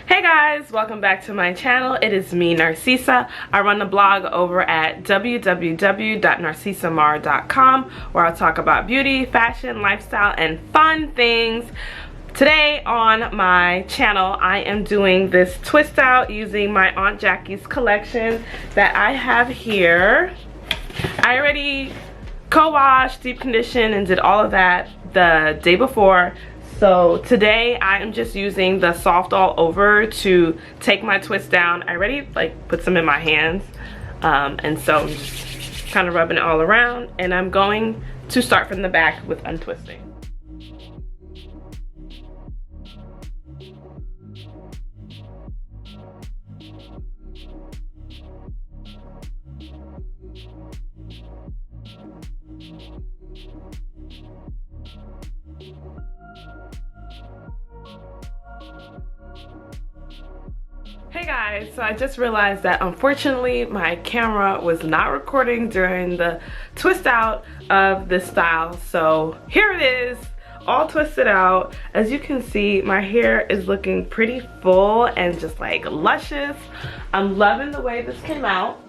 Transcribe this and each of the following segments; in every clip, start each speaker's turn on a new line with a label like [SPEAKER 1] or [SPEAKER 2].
[SPEAKER 1] Hey guys, welcome back to my channel. It is me, Narcisa. I run the blog over at www.narcisamaura.com, where I talk about beauty, fashion, lifestyle, and fun things. Today on my channel, I am doing this twist out using my Aunt Jackie's collection that I have here. I already co-washed, deep conditioned, and did all of that the day before. So today I am just using the soft all over to take my twist down. I already put some in my hands, and so I'm just kind of rubbing it all around, and I'm going to start from the back with untwisting. Hey guys, so I just realized that unfortunately my camera was not recording during the twist out of this style. So here it is, all twisted out. As you can see, my hair is looking pretty full and just like luscious. I'm loving the way this came out.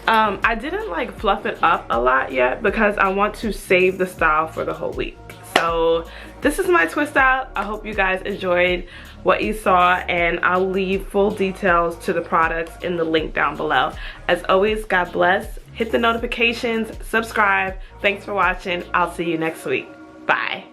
[SPEAKER 1] I didn't fluff it up a lot yet because I want to save the style for the whole week. So this is my twist out. I hope you guys enjoyed what you saw, and I'll leave full details to the products in the link down below. As always, God bless. Hit the notifications, subscribe. Thanks for watching. I'll see you next week. Bye.